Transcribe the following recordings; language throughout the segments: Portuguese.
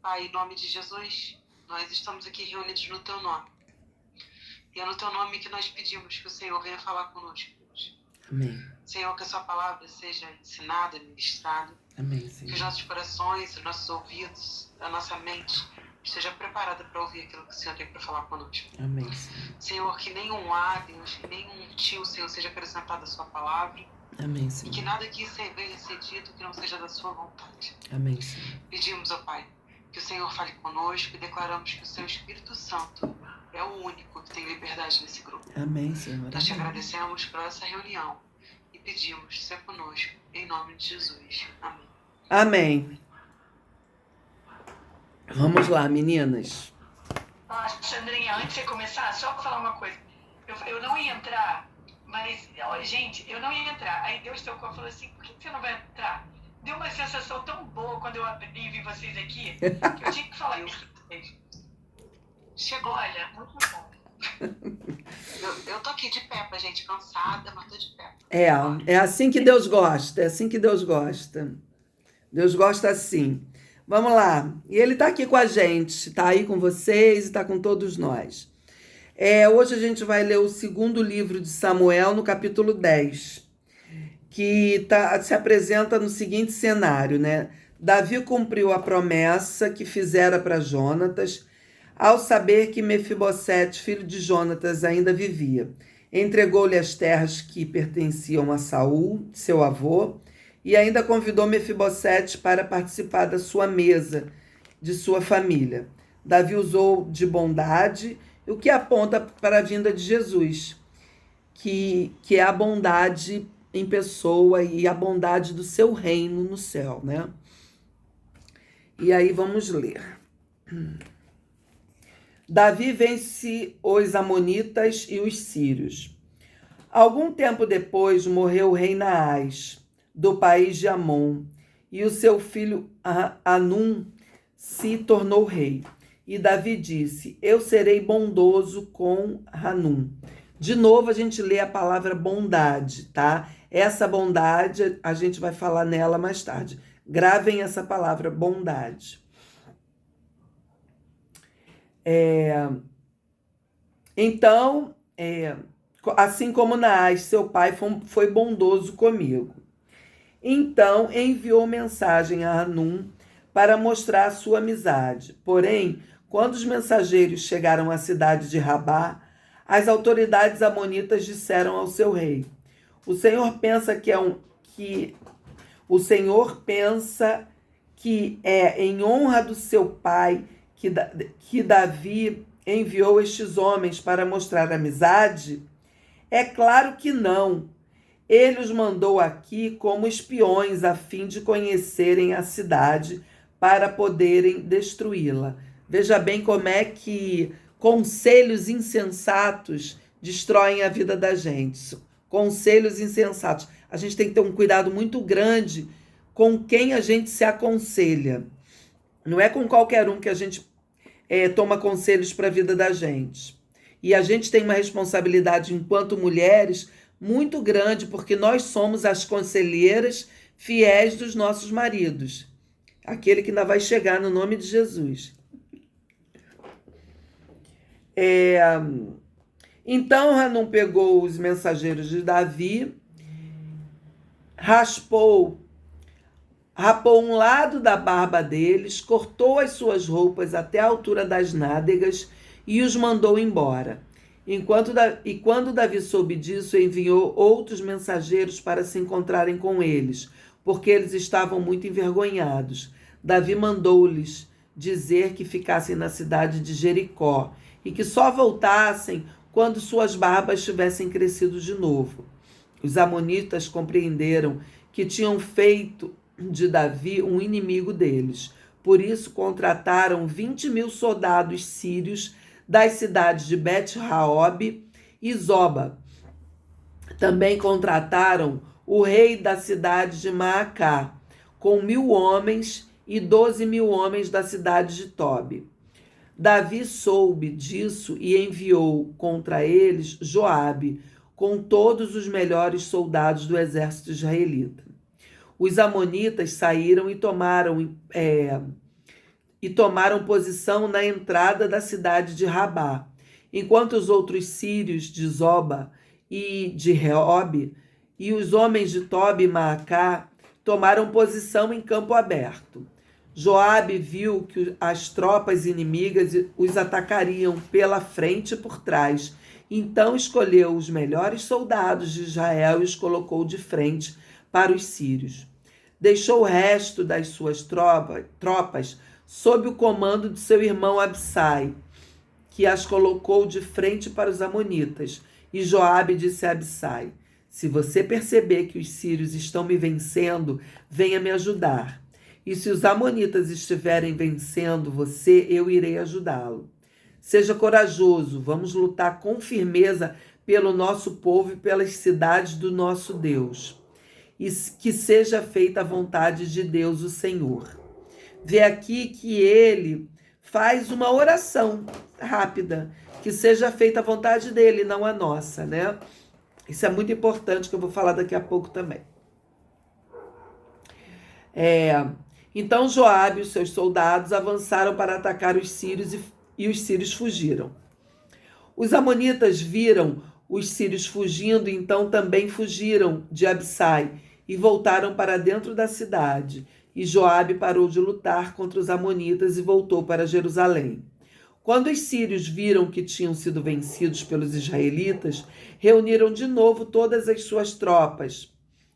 Pai, em nome de Jesus, nós estamos aqui reunidos no Teu nome. E é no Teu nome que nós pedimos que o Senhor venha falar conosco hoje. Amém. Senhor, que a Sua palavra seja ensinada, ministrada. Amém, Que Senhor. os nossos corações, os nossos ouvidos, a nossa mente esteja preparada para ouvir aquilo que o Senhor tem para falar conosco. Amém, Senhor. Senhor, que nenhum A, Deus, que nenhum tio, Senhor, seja acrescentado à Sua palavra. Amém, E Senhor. que nada aqui venha ser dito que não seja da Sua vontade. Amém, Senhor. Pedimos, ó Pai, que o Senhor fale conosco e declaramos que o Seu Espírito Santo é o único que tem liberdade nesse grupo. Amém, Senhor. Nós te Amém. agradecemos por essa reunião e pedimos, seja conosco, em nome de Jesus. Amém. Amém. Vamos lá, meninas. Sandrinha, antes de você começar, só pra falar uma coisa. Eu não ia entrar, mas, olha, gente, eu não ia entrar. Aí Deus tocou e falou assim, por que você não vai entrar? Deu uma sensação tão boa quando eu abri e vi vocês aqui, que eu tinha que falar isso pra vocês. Chegou. Olha, muito bom. Eu tô aqui de pé, pra gente, cansada, mas tô de pé. É assim que Deus gosta. É assim que Deus gosta. Deus gosta assim. Vamos lá. E Ele está aqui com a gente. Está aí com vocês e está com todos nós. Hoje a gente vai ler o segundo livro de Samuel, no capítulo 10. Que se apresenta no seguinte cenário, né? Davi cumpriu a promessa que fizera para Jonatas, ao saber que Mefibosete, filho de Jonatas, ainda vivia. Entregou-lhe as terras que pertenciam a Saul, seu avô, e ainda convidou Mefibosete para participar da sua mesa, de sua família. Davi usou de bondade, o que aponta para a vinda de Jesus, que é a bondade em pessoa e a bondade do seu reino no céu, né? E aí vamos ler. Davi vence os amonitas e os sírios. Algum tempo depois morreu o rei Naás, do país de Amon, e o seu filho Anum se tornou rei. E Davi disse, eu serei bondoso com Hanum. De novo a gente lê a palavra bondade, tá? Essa bondade a gente vai falar nela mais tarde. Gravem essa palavra, bondade. Então, assim como Naás, seu pai, foi bondoso comigo. Então enviou mensagem a Hanum para mostrar a sua amizade. Porém, quando os mensageiros chegaram à cidade de Rabá, as autoridades amonitas disseram ao seu rei: O Senhor pensa que é em honra do seu pai que Davi enviou estes homens para mostrar amizade? É claro que não. Ele os mandou aqui como espiões a fim de conhecerem a cidade para poderem destruí-la. Veja bem como é que conselhos insensatos destroem a vida da gente. Conselhos insensatos. A gente tem que ter um cuidado muito grande com quem a gente se aconselha. Não é com qualquer um que a gente toma conselhos para a vida da gente. E a gente tem uma responsabilidade enquanto mulheres muito grande, porque nós somos as conselheiras fiéis dos nossos maridos. Aquele que ainda vai chegar no nome de Jesus. Então Hanum pegou os mensageiros de Davi, rapou um lado da barba deles, cortou as suas roupas até a altura das nádegas e os mandou embora. E quando Davi soube disso, enviou outros mensageiros para se encontrarem com eles, porque eles estavam muito envergonhados. Davi mandou-lhes dizer que ficassem na cidade de Jericó e que só voltassem quando suas barbas tivessem crescido de novo. Os amonitas compreenderam que tinham feito de Davi um inimigo deles. Por isso contrataram 20.000 soldados sírios das cidades de Bet-Raob e Zoba. Também contrataram o rei da cidade de Maacá, com 1.000 homens e 12.000 homens da cidade de Tobi. Davi soube disso e enviou contra eles Joabe, com todos os melhores soldados do exército israelita. Os amonitas saíram e tomaram e tomaram posição na entrada da cidade de Rabá, enquanto os outros sírios de Zoba e de Reob e os homens de Tobi e Maacá tomaram posição em campo aberto. Joabe viu que as tropas inimigas os atacariam pela frente e por trás. Então escolheu os melhores soldados de Israel e os colocou de frente para os sírios. Deixou o resto das suas tropas sob o comando de seu irmão Absai, que as colocou de frente para os amonitas. E Joabe disse a Absai: se você perceber que os sírios estão me vencendo, venha me ajudar. E se os amonitas estiverem vencendo você, eu irei ajudá-lo. Seja corajoso, vamos lutar com firmeza pelo nosso povo e pelas cidades do nosso Deus. E que seja feita a vontade de Deus, o Senhor. Vê aqui que ele faz uma oração rápida, que seja feita a vontade dele, não a nossa, né? Isso é muito importante, que eu vou falar daqui a pouco também. Então Joabe e os seus soldados avançaram para atacar os sírios e os sírios fugiram. Os amonitas viram os sírios fugindo, então também fugiram de Absai e voltaram para dentro da cidade. E Joabe parou de lutar contra os amonitas e voltou para Jerusalém. Quando os sírios viram que tinham sido vencidos pelos israelitas, reuniram de novo todas as suas tropas.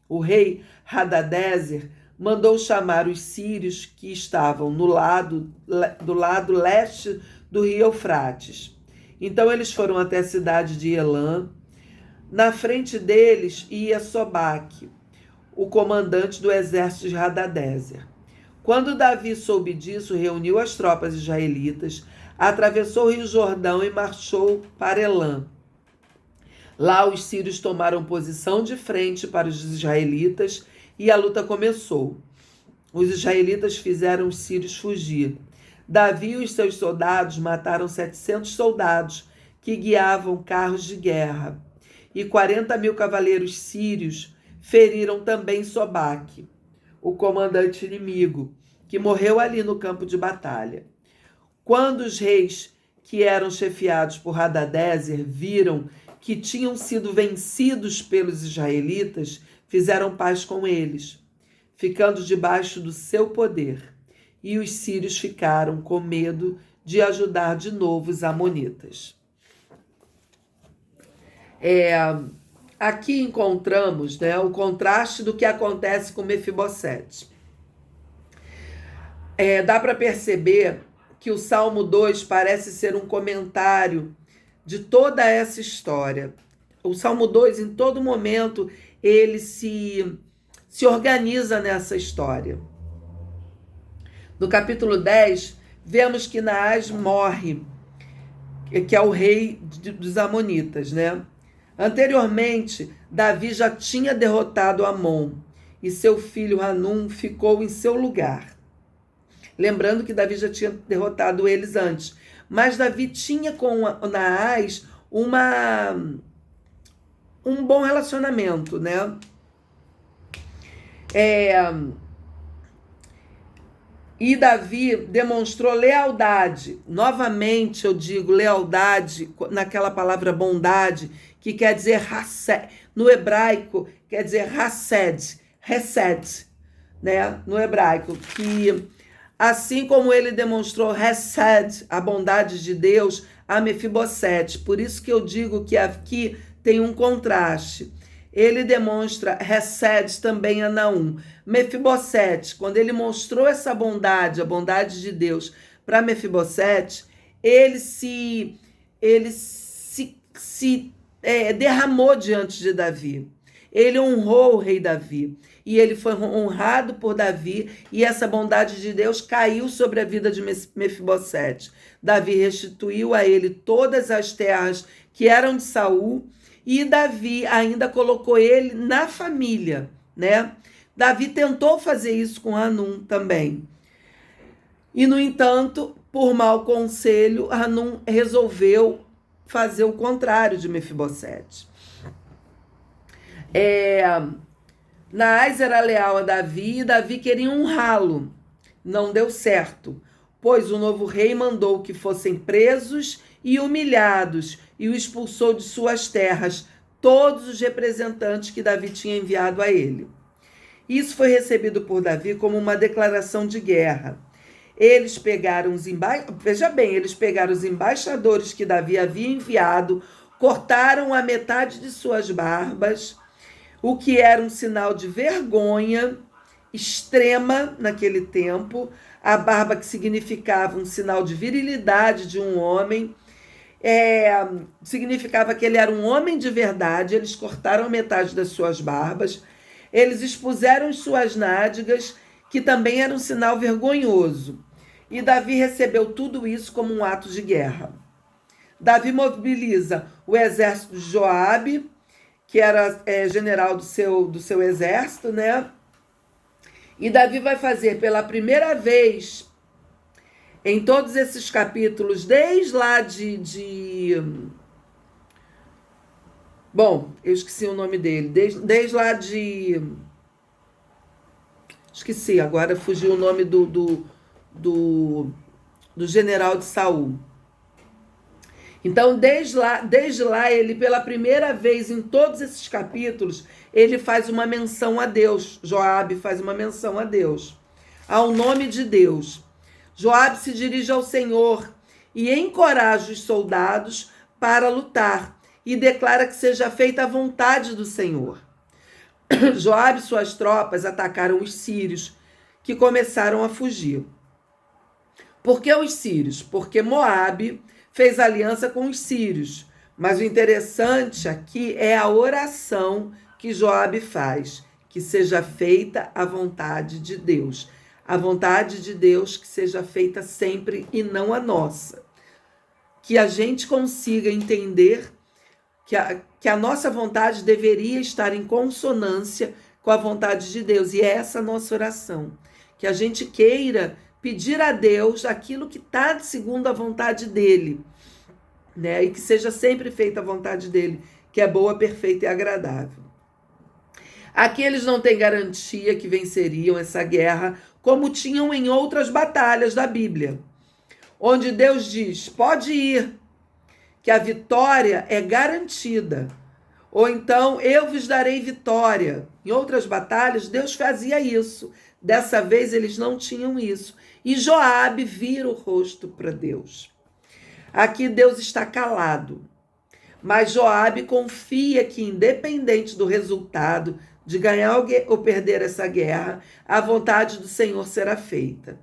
O rei Hadadezer mandou chamar os sírios que estavam do lado leste do rio Eufrates. Então eles foram até a cidade de Elã. Na frente deles ia Sobaque, o comandante do exército de Hadadezer. Quando Davi soube disso, reuniu as tropas israelitas, atravessou o rio Jordão e marchou para Elã. Lá os sírios tomaram posição de frente para os israelitas e a luta começou. Os israelitas fizeram os sírios fugir. Davi e os seus soldados mataram 700 soldados que guiavam carros de guerra. E 40.000 cavaleiros sírios feriram também Sobaque, o comandante inimigo, que morreu ali no campo de batalha. Quando os reis que eram chefiados por Hadadezer viram que tinham sido vencidos pelos israelitas, fizeram paz com eles, ficando debaixo do seu poder. E os sírios ficaram com medo de ajudar de novo os amonitas. Aqui encontramos, né, o contraste do que acontece com Mefibosete. Dá para perceber que o Salmo 2 parece ser um comentário de toda essa história. O Salmo 2, em todo momento, ele se organiza nessa história. No capítulo 10, vemos que Naás morre, que é o rei dos amonitas, né? Anteriormente, Davi já tinha derrotado Amon e seu filho Hanum ficou em seu lugar. Lembrando que Davi já tinha derrotado eles antes. Mas Davi tinha com Naás um bom relacionamento, né? E Davi demonstrou lealdade. Novamente eu digo lealdade, naquela palavra bondade, que quer dizer hesed. No hebraico quer dizer hesed, né? No hebraico, que assim como ele demonstrou hesed, a bondade de Deus, a Mefibosete. Por isso que eu digo que aqui tem um contraste. Ele demonstra hesed também a Naum. Mefibosete, quando ele mostrou essa bondade, a bondade de Deus para Mefibosete, ele se derramou diante de Davi. Ele honrou o rei Davi. E ele foi honrado por Davi, e essa bondade de Deus caiu sobre a vida de Mefibosete. Davi restituiu a ele todas as terras que eram de Saul, e Davi ainda colocou ele na família, né? Davi tentou fazer isso com Hanum também. E, no entanto, por mau conselho, Hanum resolveu fazer o contrário de Mefibosete. Naás era leal a Davi e Davi queria honrá-lo. Não deu certo. pois o novo rei mandou que fossem presos e humilhados e o expulsou de suas terras todos os representantes que Davi tinha enviado a ele. Isso foi recebido por Davi como uma declaração de guerra. Eles pegaram eles pegaram os embaixadores que Davi havia enviado, cortaram a metade de suas barbas, o que era um sinal de vergonha extrema naquele tempo, a barba que significava um sinal de virilidade de um homem, significava que ele era um homem de verdade. Eles cortaram a metade das suas barbas, eles expuseram suas nádegas, que também era um sinal vergonhoso. E Davi recebeu tudo isso como um ato de guerra. Davi mobiliza o exército de Joabe, que era general do seu exército, né? E Davi vai fazer pela primeira vez em todos esses capítulos, desde lá Bom, eu esqueci o nome dele. Desde lá de... Esqueci, agora fugiu o nome do general de Saul. Então, desde lá, ele, pela primeira vez em todos esses capítulos, ele faz uma menção a Deus. Joabe faz uma menção a Deus, ao nome de Deus. Joabe se dirige ao Senhor e encoraja os soldados para lutar e declara que seja feita a vontade do Senhor. Joabe e suas tropas atacaram os sírios, que começaram a fugir. Por que os sírios? Porque Moabe fez aliança com os sírios. Mas o interessante aqui é a oração que Joabe faz, que seja feita a vontade de Deus. A vontade de Deus que seja feita sempre e não a nossa. Que a gente consiga entender que a nossa vontade deveria estar em consonância com a vontade de Deus. E é essa a nossa oração. Que a gente queira pedir a Deus aquilo que está segundo a vontade dele, né? E que seja sempre feita a vontade dele, que é boa, perfeita e agradável. Aqui eles não têm garantia que venceriam essa guerra, como tinham em outras batalhas da Bíblia, onde Deus diz, pode ir, que a vitória é garantida. Ou então, eu vos darei vitória. Em outras batalhas, Deus fazia isso. Dessa vez, eles não tinham isso. E Joabe vira o rosto para Deus. Aqui Deus está calado. Mas Joabe confia que, independente do resultado, de ganhar ou perder essa guerra, a vontade do Senhor será feita.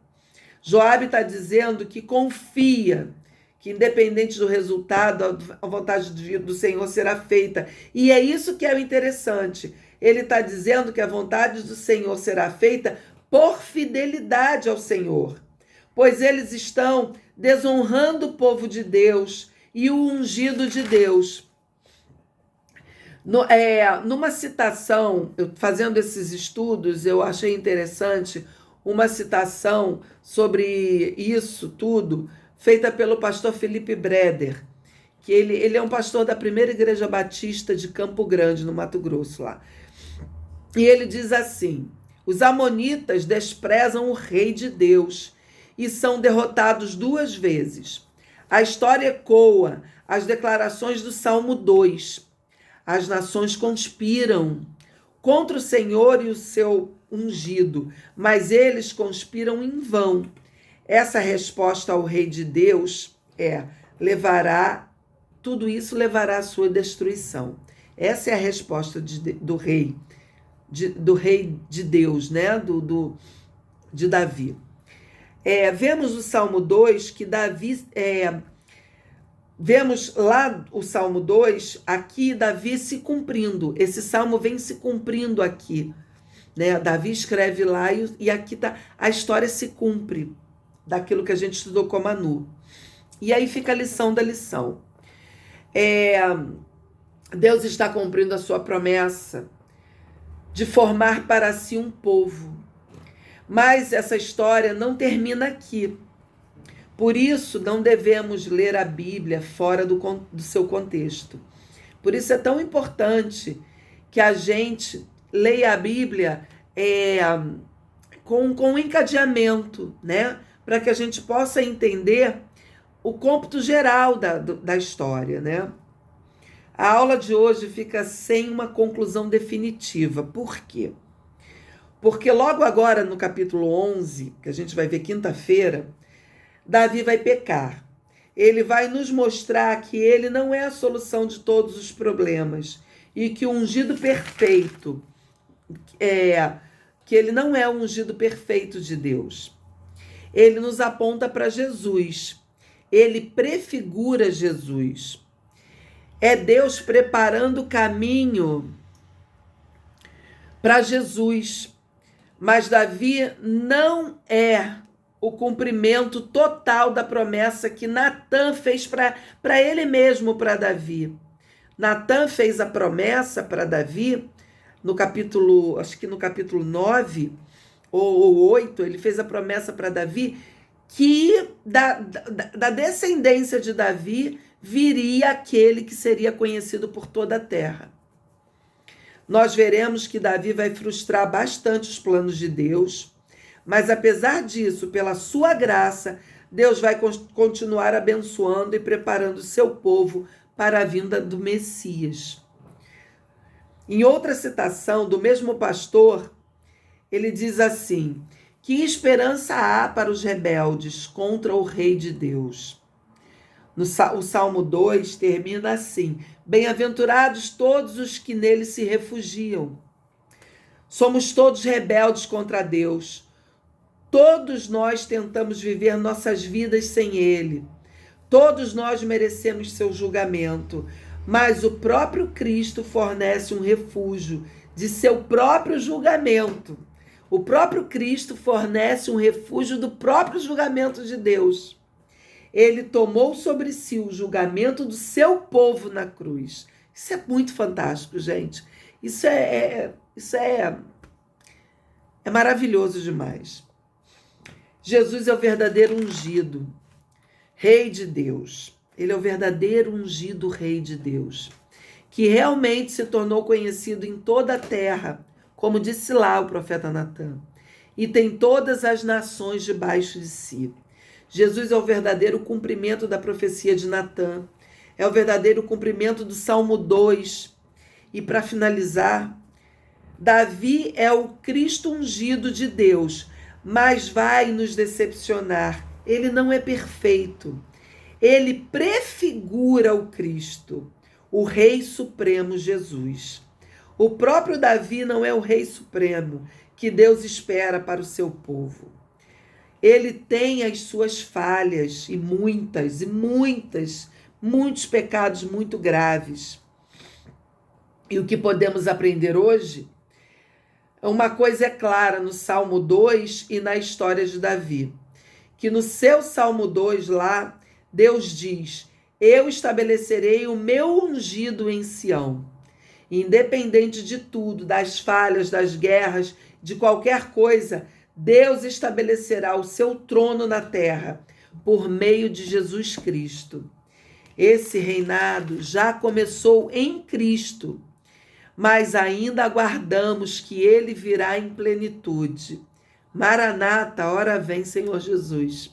Joabe está dizendo que confia que, independente do resultado, a vontade do Senhor será feita. E é isso que é o interessante. Ele está dizendo que a vontade do Senhor será feita por fidelidade ao Senhor, pois eles estão desonrando o povo de Deus e o ungido de Deus. Numa citação, fazendo esses estudos, eu achei interessante uma citação sobre isso tudo, feita pelo pastor Felipe Breder, que ele é um pastor da primeira igreja batista de Campo Grande, no Mato Grosso, lá. E ele diz assim, os amonitas desprezam o rei de Deus e são derrotados 2 vezes. A história ecoa as declarações do Salmo 2. As nações conspiram contra o Senhor e o seu ungido, mas eles conspiram em vão. Essa resposta ao rei de Deus tudo isso levará à sua destruição. Essa é a resposta do rei de Deus, né? De Davi. Vemos no Salmo 2 que Davi... Vemos lá o Salmo 2, aqui Davi se cumprindo. Esse salmo vem se cumprindo aqui, né? Davi escreve lá e aqui a história se cumpre daquilo que a gente estudou com a Manu. E aí fica a lição da lição. Deus está cumprindo a sua promessa de formar para si um povo. Mas essa história não termina aqui. Por isso, não devemos ler a Bíblia fora do seu contexto. Por isso é tão importante que a gente leia a Bíblia com um encadeamento, né? para que a gente possa entender o cômputo geral da história, né? A aula de hoje fica sem uma conclusão definitiva. Por quê? Porque logo agora, no capítulo 11, que a gente vai ver quinta-feira, Davi vai pecar. Ele vai nos mostrar que ele não é a solução de todos os problemas e que o ungido perfeito que ele não é o ungido perfeito de Deus. Ele nos aponta para Jesus. Ele prefigura Jesus. É Deus preparando o caminho para Jesus. Mas Davi não é o cumprimento total da promessa que Natã fez para ele mesmo, para Davi. Natã fez a promessa para Davi no capítulo, acho que no capítulo 9 ou 8, ele fez a promessa para Davi que da descendência de Davi viria aquele que seria conhecido por toda a terra. Nós veremos que Davi vai frustrar bastante os planos de Deus, mas apesar disso, pela sua graça, Deus vai continuar abençoando e preparando o seu povo para a vinda do Messias. Em outra citação do mesmo pastor, ele diz assim: que esperança há para os rebeldes contra o Rei de Deus? O Salmo 2 termina assim: bem-aventurados todos os que nele se refugiam. Somos todos rebeldes contra Deus. Todos nós tentamos viver nossas vidas sem ele. Todos nós merecemos seu julgamento, mas o próprio Cristo fornece um refúgio de seu próprio julgamento. O próprio Cristo fornece um refúgio do próprio julgamento de Deus. Ele tomou sobre si o julgamento do seu povo na cruz. Isso é muito fantástico, gente. Isso é maravilhoso demais. Jesus é o verdadeiro ungido, Rei de Deus. Ele é o verdadeiro ungido Rei de Deus, que realmente se tornou conhecido em toda a terra, como disse lá o profeta Natã, e tem todas as nações debaixo de si. Jesus é o verdadeiro cumprimento da profecia de Natã, é o verdadeiro cumprimento do Salmo 2. E para finalizar, Davi é o Cristo ungido de Deus, mas vai nos decepcionar. Ele não é perfeito. Ele prefigura o Cristo, o Rei Supremo Jesus. O próprio Davi não é o Rei Supremo que Deus espera para o seu povo. Ele tem as suas falhas, e muitos pecados muito graves. E o que podemos aprender hoje? Uma coisa é clara no Salmo 2 e na história de Davi, que no seu Salmo 2 lá, Deus diz: eu estabelecerei o meu ungido em Sião. Independente de tudo, das falhas, das guerras, de qualquer coisa, Deus estabelecerá o seu trono na terra por meio de Jesus Cristo. Esse reinado já começou em Cristo, mas ainda aguardamos que ele virá em plenitude. Maranata, ora vem, Senhor Jesus.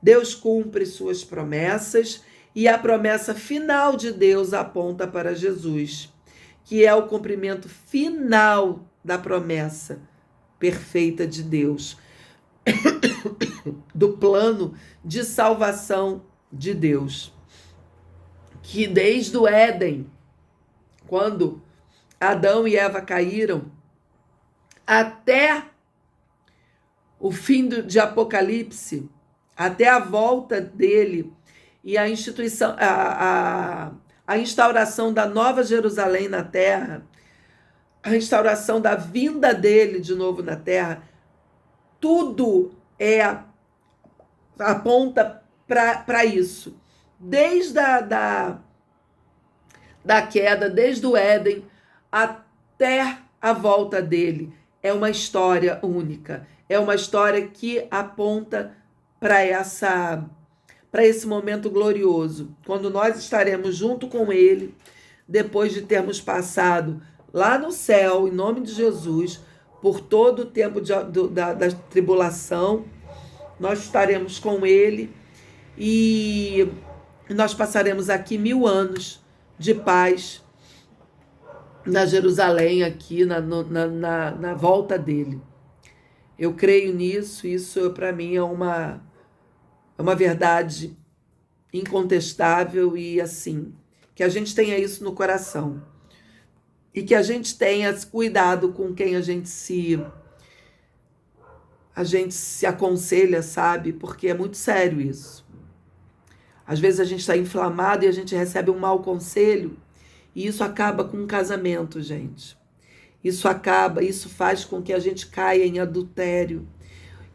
Deus cumpre suas promessas e a promessa final de Deus aponta para Jesus, que é o cumprimento final da promessa perfeita de Deus, do plano de salvação de Deus, que desde o Éden, quando Adão e Eva caíram, até o fim de Apocalipse, até a volta dele e a instituição, a instauração da Nova Jerusalém na terra, a instauração da vinda dele de novo na terra, tudo aponta para isso. Desde da queda, desde o Éden até a volta dele. É uma história única. É uma história que aponta para esse momento glorioso, quando nós estaremos junto com ele, depois de termos passado lá no céu, em nome de Jesus, por todo o tempo da tribulação, nós estaremos com ele e nós passaremos aqui 1000 anos de paz na Jerusalém, aqui na volta dele. Eu creio nisso, isso para mim é uma verdade incontestável e assim, que a gente tenha isso no coração e que a gente tenha cuidado com quem a gente se aconselha, sabe? Porque é muito sério isso. Às vezes a gente está inflamado e a gente recebe um mau conselho e isso acaba com um casamento, gente. Isso faz com que a gente caia em adultério.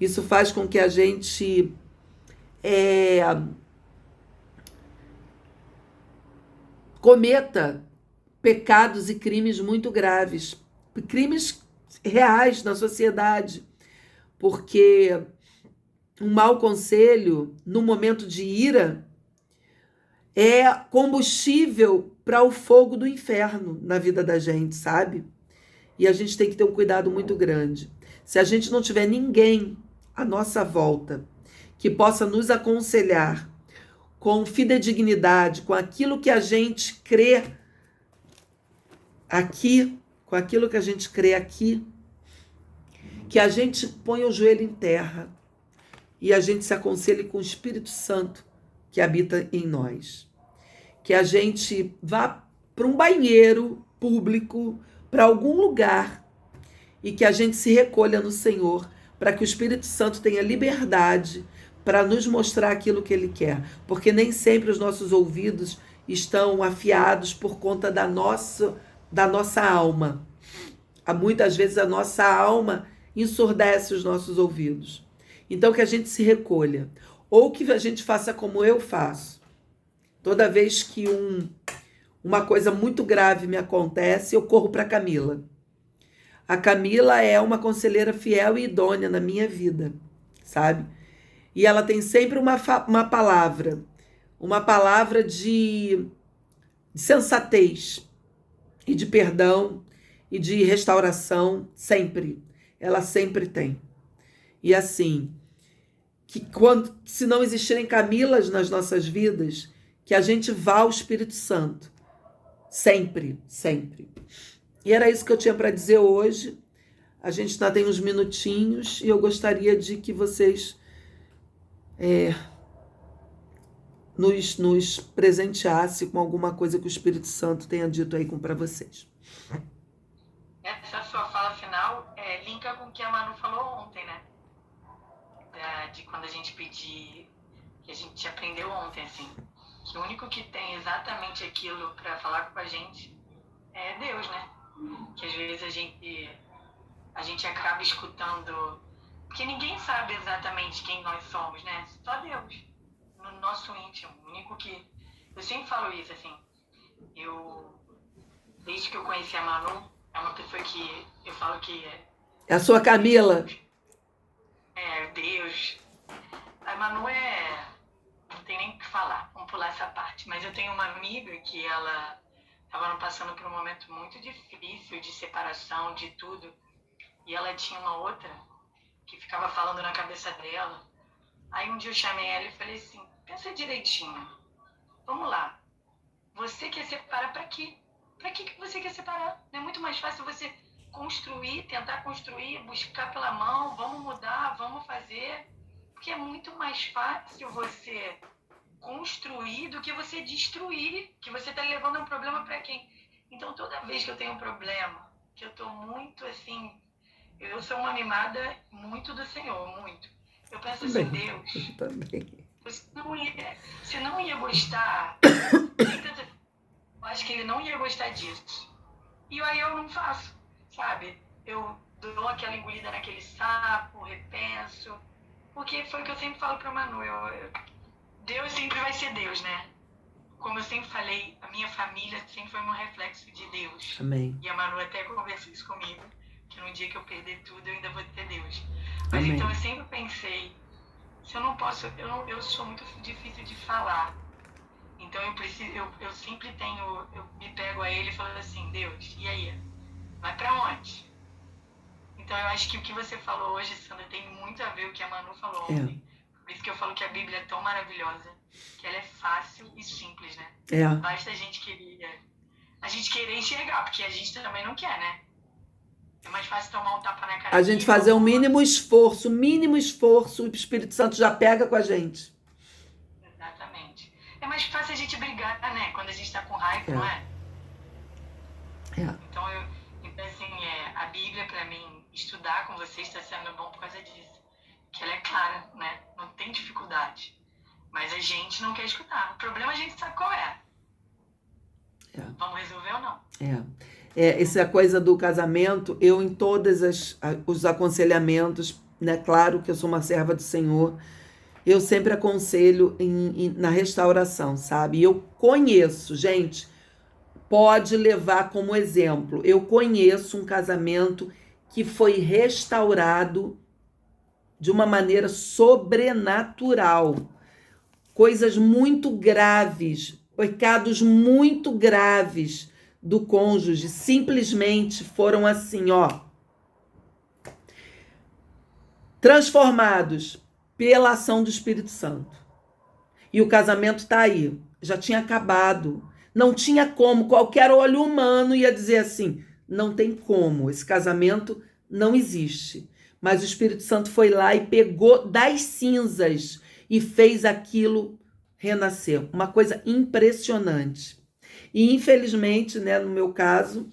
Isso faz com que a gente cometa pecados e crimes muito graves, crimes reais na sociedade, porque um mau conselho no momento de ira é combustível para o fogo do inferno na vida da gente, sabe? E a gente tem que ter um cuidado muito grande. Se a gente não tiver ninguém à nossa volta que possa nos aconselhar com fidedignidade, com aquilo que a gente crê aqui, que a gente ponha o joelho em terra e a gente se aconselhe com o Espírito Santo que habita em nós. Que a gente vá para um banheiro público, para algum lugar, e que a gente se recolha no Senhor, para que o Espírito Santo tenha liberdade para nos mostrar aquilo que Ele quer. Porque nem sempre os nossos ouvidos estão afiados por conta da nossa alma. Muitas vezes a nossa alma ensurdece os nossos ouvidos. Então que a gente se recolha. Ou que a gente faça como eu faço. Toda vez que uma coisa muito grave me acontece, eu corro para Camila. A Camila é uma conselheira fiel e idônea na minha vida, sabe? E ela tem sempre uma palavra de sensatez e de perdão e de restauração, sempre. Ela sempre tem. E assim, se não existirem Camilas nas nossas vidas, que a gente vá ao Espírito Santo. Sempre, sempre. E era isso que eu tinha para dizer hoje. A gente ainda tem uns minutinhos e eu gostaria de que vocês nos presenteassem com alguma coisa que o Espírito Santo tenha dito aí para vocês. Essa sua fala final linka com o que a Manu falou ontem, né? De quando a gente pediu, que a gente aprendeu ontem, assim, que o único que tem exatamente aquilo para falar com a gente é Deus, né? Que às vezes a gente acaba escutando, porque ninguém sabe exatamente quem nós somos, né? Só Deus, no nosso íntimo. O único que... Eu sempre falo isso, assim, desde que eu conheci a Manu, é uma pessoa que eu falo que é a sua Camila. Deus. A Manu não tem nem o que falar, vamos pular essa parte. Mas eu tenho uma amiga que ela estava passando por um momento muito difícil de separação, de tudo. E ela tinha uma outra que ficava falando na cabeça dela. Aí um dia eu chamei ela e falei assim, pensa direitinho, vamos lá. Você quer separar para quê? Para que você quer separar? Não é muito mais fácil você construir, tentar construir, buscar pela mão, vamos mudar, vamos fazer. Porque é muito mais fácil você construir do que você destruir, que você está levando um problema para quem? Então, toda vez que eu tenho um problema, que eu estou muito assim, eu sou uma mimada muito do Senhor, muito. Eu penso assim, Deus, você não ia gostar, eu acho que Ele não ia gostar disso. E aí eu não faço, sabe? Eu dou aquela engolida naquele sapo, repenso, porque foi o que eu sempre falo para o Manu, Deus sempre vai ser Deus, né? Como eu sempre falei, a minha família sempre foi um reflexo de Deus. Amém. E a Manu até conversou isso comigo, que no dia que eu perder tudo, eu ainda vou ter Deus. Mas Amém. então eu sempre pensei, se eu não posso, eu sou muito difícil de falar. Então eu sempre eu me pego a Ele e falo assim, Deus, e aí? Vai pra onde? Então eu acho que o que você falou hoje, Sandra, tem muito a ver com o que a Manu falou ontem. Por isso que eu falo que a Bíblia é tão maravilhosa, que ela é fácil e simples, né? É. Basta a gente querer enxergar, porque a gente também não quer, né? É mais fácil tomar um tapa na cara. A gente fazer o mínimo esforço, o Espírito Santo já pega com a gente. Exatamente. É mais fácil a gente brigar, né? Quando a gente tá com raiva, não é? Então, assim, a Bíblia, para mim, estudar com vocês está sendo bom por causa disso. Que ela é clara, né? Não tem dificuldade. Mas a gente não quer escutar. O problema a gente sabe qual é. Vamos resolver ou não? Essa coisa do casamento, eu em todos os aconselhamentos, né? Claro que eu sou uma serva do Senhor, eu sempre aconselho na restauração, sabe? E eu conheço, gente, pode levar como exemplo, eu conheço um casamento que foi restaurado de uma maneira sobrenatural. Coisas muito graves, pecados muito graves do cônjuge simplesmente foram assim, ó, transformados pela ação do Espírito Santo. E o casamento tá aí, já tinha acabado. Não tinha como, qualquer olho humano ia dizer assim, não tem como, esse casamento não existe. Mas o Espírito Santo foi lá e pegou das cinzas e fez aquilo renascer. Uma coisa impressionante. E infelizmente, né, no meu caso,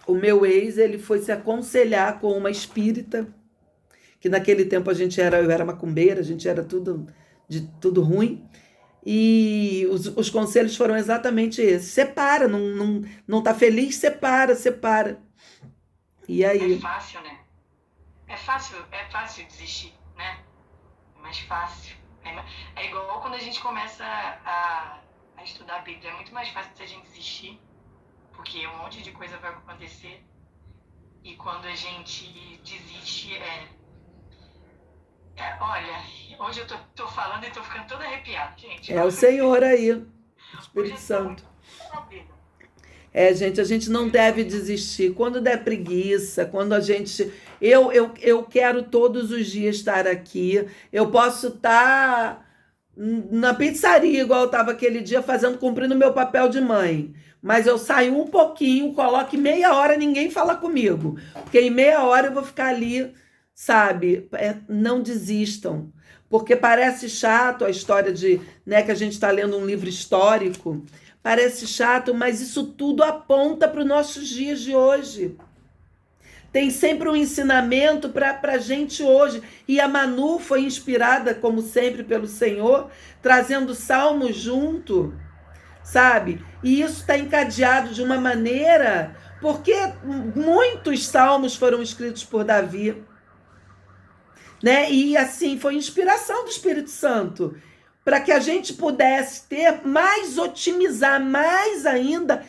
o meu ex, ele foi se aconselhar com uma espírita, que naquele tempo eu era macumbeira, a gente era tudo ruim. E os conselhos foram exatamente esses. Separa, não tá feliz, separa. E aí? É fácil, né? É fácil desistir, né? É mais fácil. É igual quando a gente começa a estudar a Bíblia. É muito mais fácil a gente desistir, porque um monte de coisa vai acontecer. E quando a gente desiste, olha, hoje eu tô falando e tô ficando toda arrepiada, gente. É o Senhor aí, Espírito Santo. Gente, a gente não deve desistir. Quando der preguiça, quando a gente... Eu quero todos os dias estar aqui. Eu posso estar na pizzaria, igual eu estava aquele dia, cumprindo meu papel de mãe. Mas eu saio um pouquinho, coloco meia hora, ninguém fala comigo. Porque em meia hora eu vou ficar ali, sabe? Não desistam. Porque parece chato a história né, que a gente está lendo um livro histórico. Parece chato, mas isso tudo aponta para os nossos dias de hoje. Tem sempre um ensinamento para a gente hoje. E a Manu foi inspirada, como sempre, pelo Senhor, trazendo salmos junto, sabe? E isso está encadeado de uma maneira, porque muitos salmos foram escritos por Davi, né? E assim, foi inspiração do Espírito Santo, para que a gente pudesse otimizar mais ainda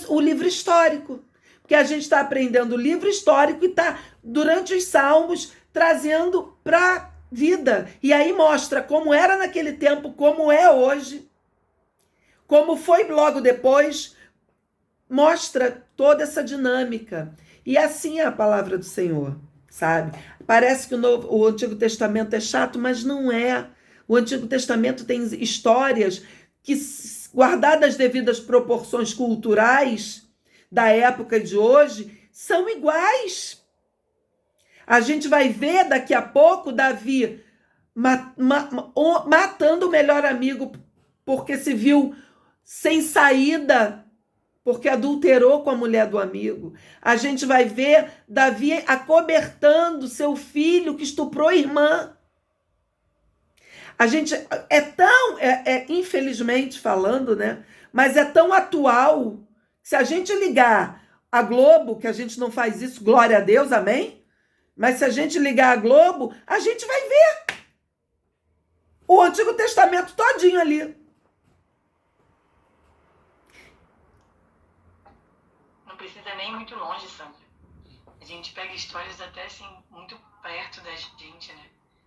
o livro histórico. Porque a gente está aprendendo o livro histórico e está, durante os salmos, trazendo para a vida. E aí mostra como era naquele tempo, como é hoje, como foi logo depois, mostra toda essa dinâmica. E assim é a palavra do Senhor, sabe? Parece que o Antigo Testamento é chato, mas não é. O Antigo Testamento tem histórias que, guardadas as devidas proporções culturais da época de hoje, são iguais. A gente vai ver daqui a pouco Davi matando o melhor amigo porque se viu sem saída, porque adulterou com a mulher do amigo. A gente vai ver Davi acobertando seu filho que estuprou a irmã. A gente infelizmente falando, né? Mas é tão atual. Se a gente ligar a Globo, que a gente não faz isso, glória a Deus, amém? Mas se a gente ligar a Globo, a gente vai ver o Antigo Testamento todinho ali. Não precisa nem muito longe, Sandra. A gente pega histórias até assim, muito perto da gente, né?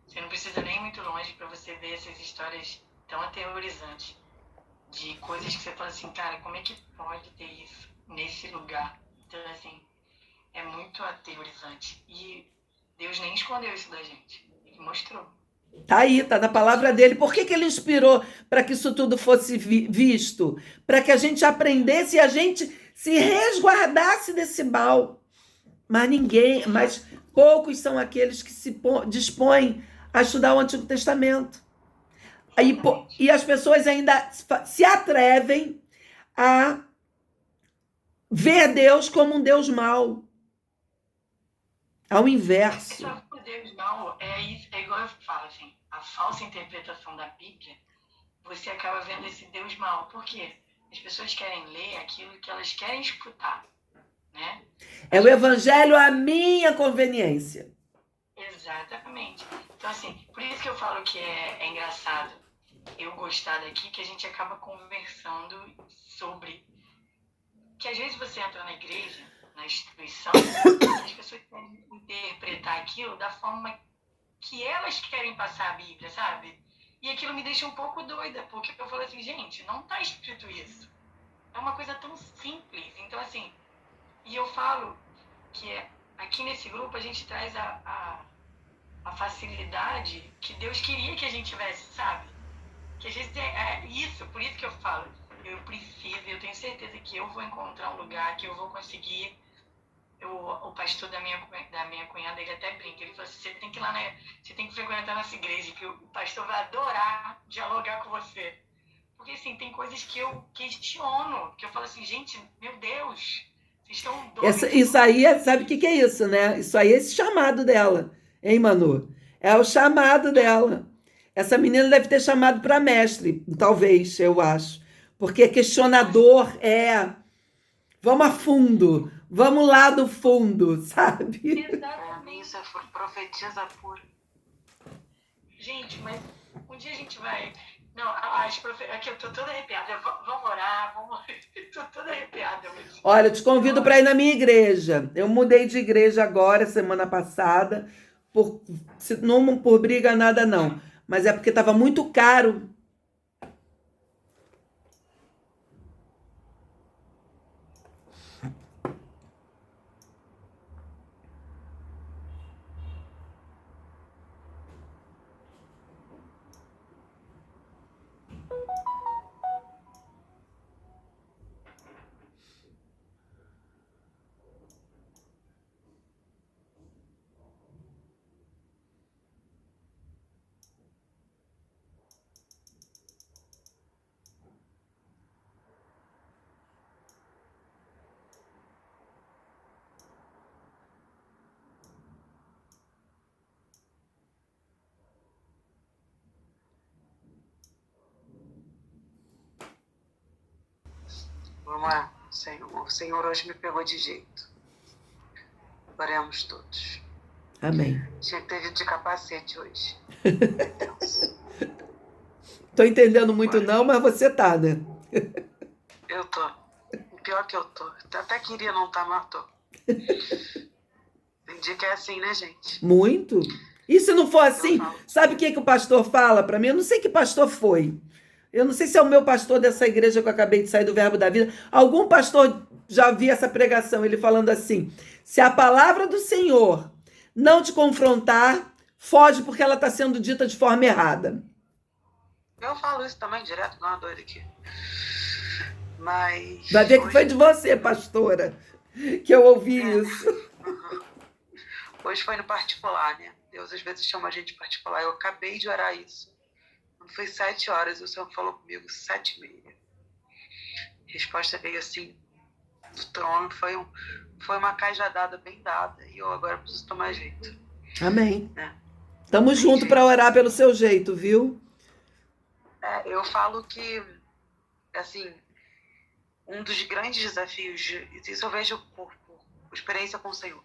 Você não precisa nem muito longe para você ver essas histórias tão aterrorizantes. De coisas que você fala assim, cara, como é que pode ter isso nesse lugar? Então, assim, é muito aterrorizante. E Deus nem escondeu isso da gente. Ele mostrou. Tá aí, tá na palavra dele. Por que que ele inspirou para que isso tudo fosse visto? Para que a gente aprendesse e a gente se resguardasse desse mal. Mas poucos são aqueles que se dispõem a estudar o Antigo Testamento. E as pessoas ainda se atrevem a ver Deus como um Deus mau. Ao inverso. Essa por Deus não, é igual eu falo assim, a falsa interpretação da Bíblia, você acaba vendo esse Deus mal. Por quê? As pessoas querem ler aquilo que elas querem escutar, né? É o evangelho à minha conveniência. Exatamente. Então, assim, por isso que eu falo que é engraçado eu gostar daqui, que a gente acaba conversando sobre... Que às vezes você entra na igreja, na instituição, e as pessoas querem interpretar aquilo da forma que elas querem passar a Bíblia, sabe? E aquilo me deixa um pouco doida, porque eu falo assim, gente, não está escrito isso. É uma coisa tão simples. Então, assim, e eu falo que aqui nesse grupo a gente traz a facilidade que Deus queria que a gente tivesse, sabe? Que a gente isso, por isso que eu falo, eu tenho certeza que eu vou encontrar um lugar que eu vou conseguir. O pastor da minha cunhada, ele até brinca, ele falou assim, você tem que ir lá, você tem que frequentar nossa igreja, que o pastor vai adorar dialogar com você. Porque, assim, tem coisas que eu questiono, que eu falo assim, gente, meu Deus, vocês estão doidos. Isso aí, sabe o que é isso, né? Isso aí é esse chamado dela, hein, Manu? É o chamado dela. Essa menina deve ter chamado para mestre, talvez, eu acho. Porque questionador vamos a fundo, vamos lá do fundo, sabe? Exatamente. Isso é profetiza pura. Gente, mas um dia a gente vai... Não, aqui eu tô toda arrepiada. Vamos orar, tô toda arrepiada. Olha, eu te convido para ir na minha igreja. Eu mudei de igreja agora, semana passada, não por briga, nada não. Mas é porque estava muito caro. Vamos lá, Senhor. O Senhor hoje me pegou de jeito. Oremos todos. Amém. Tinha que ter vindo de capacete hoje. Tô entendendo muito não, mas você tá, né? Eu tô. O pior que eu tô. Até queria não estar, mas tô. Tem dia que é assim, né, gente? Muito. E se não for assim, sabe o que o pastor fala para mim? Eu não sei que pastor foi. Eu não sei se é o meu pastor dessa igreja que eu acabei de sair do Verbo da Vida. Algum pastor já vi essa pregação, ele falando assim, se a palavra do Senhor não te confrontar, foge porque ela está sendo dita de forma errada. Eu falo isso também direto, não é uma doida aqui. Mas... Vai ver que foi de você, pastora, que eu ouvi isso. Uhum. Hoje foi no particular, né? Deus às vezes chama a gente de particular. Eu acabei de orar isso. Quando foi 7 horas, o Senhor falou comigo 7h30. A resposta veio assim, do trono. Foi uma cajadada bem dada. E eu agora preciso tomar jeito. Amém. Tamo junto para orar pelo seu jeito, viu? Eu falo que, assim, um dos grandes desafios, isso eu vejo por experiência com o Senhor,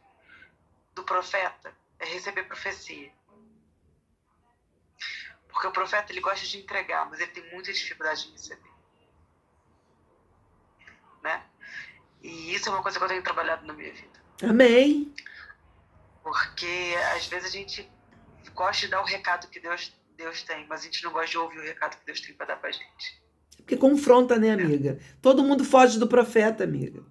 do profeta, é receber profecia. Porque o profeta, ele gosta de entregar, mas ele tem muita dificuldade de receber. Né? E isso é uma coisa que eu tenho trabalhado na minha vida. Amém. Porque, às vezes, a gente gosta de dar o recado que Deus tem, mas a gente não gosta de ouvir o recado que Deus tem para dar pra gente. Porque confronta, né, amiga? Todo mundo foge do profeta, amiga.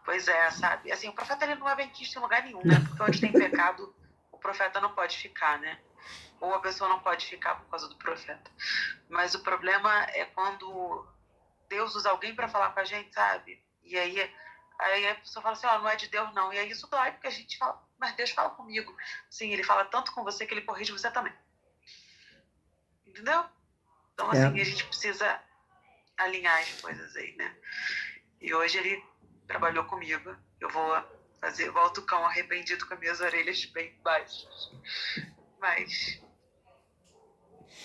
Pois é, sabe? Assim, o profeta, ele não é bem quisto em lugar nenhum, né? Porque onde tem pecado, o profeta não pode ficar, né? ou a pessoa não pode ficar por causa do profeta. Mas o problema é quando Deus usa alguém para falar com a gente, sabe? E aí a pessoa fala assim, não é de Deus não. E aí isso dói, porque a gente fala, mas Deus fala comigo. Sim, ele fala tanto com você que ele corrige você também. Entendeu? Então, assim, a gente precisa alinhar as coisas aí, né? E hoje ele trabalhou comigo. Eu volto o cão arrependido com as minhas orelhas bem baixas. Mas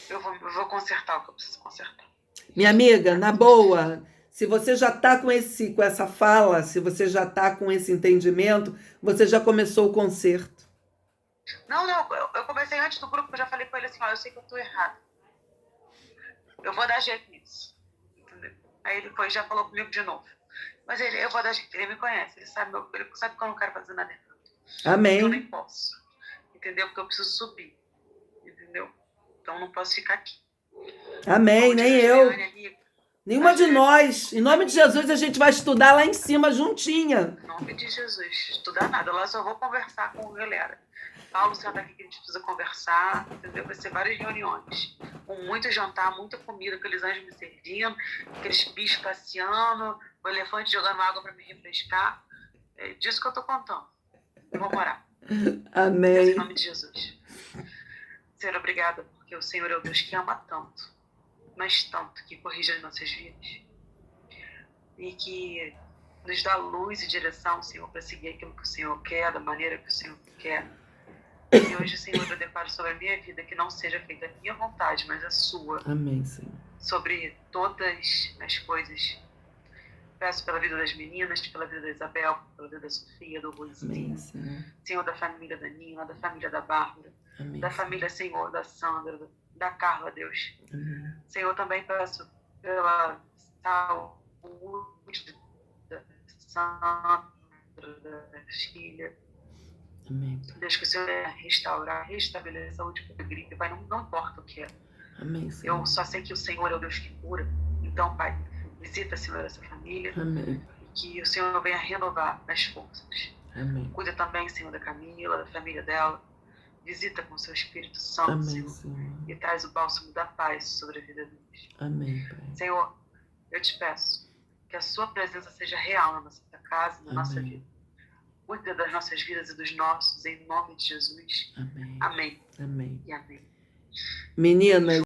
eu vou consertar o que eu preciso consertar. Minha amiga, na boa, se você já está com essa fala, se você já está com esse entendimento, você já começou o conserto. Não, eu comecei antes do grupo, eu já falei com ele assim, eu sei que eu estou errado. Eu vou dar jeito nisso. Entendeu? Aí ele já falou comigo de novo. Mas eu vou dar jeito, ele me conhece, ele sabe que eu não quero fazer nada errado. Amém. Eu nem posso. Entendeu? Porque eu preciso subir. Entendeu? Então não posso ficar aqui. Amém, nem eu. Nenhuma de nós. Em nome de Jesus, a gente vai estudar lá em cima, juntinha. Em nome de Jesus. Estudar nada. Lá só vou conversar com a galera. Paulo, senta aqui que a gente precisa conversar. Entendeu? Vai ser várias reuniões. Com muito jantar, muita comida, aqueles anjos me servindo, aqueles bichos passeando, o elefante jogando água para me refrescar. É disso que eu tô contando. Eu vou morar. Amém. Deus, em nome de Jesus. Senhor, obrigada, porque o Senhor é o Deus que ama tanto, mas tanto, que corrige as nossas vidas. E que nos dá luz e direção, Senhor, para seguir aquilo que o Senhor quer, da maneira que o Senhor quer. E hoje, Senhor, eu declaro sobre a minha vida que não seja feita a minha vontade, mas a sua. Amém, Senhor. Sobre todas as coisas. Peço pela vida das meninas, pela vida da Isabel, pela vida da Sofia, do Rosinho. Senhor, da família da Nina, da família da Bárbara. Amém. Da família, Senhor, da Sandra, da Carla, Deus. Amém. Senhor, também peço pela saúde da Sandra, da filha. Amém. Deus, que o Senhor restaurar, restabelecer a saúde para a gripe, Pai, não importa o que é. Amém, Senhor. Eu só sei que o Senhor é o Deus que cura. Então, Pai, visita, Senhor, essa família. Amém. E que o Senhor venha renovar as forças. Amém. Cuida também, Senhor, da Camila, da família dela. Visita com o seu Espírito Santo, Amém, Senhor. E traz o bálsamo da paz sobre a vida deles. Amém, Pai. Senhor, eu te peço que a sua presença seja real na nossa casa, na nossa vida. Cuida das nossas vidas e dos nossos, em nome de Jesus. Amém. Amém. Amém. E amém. Meninas,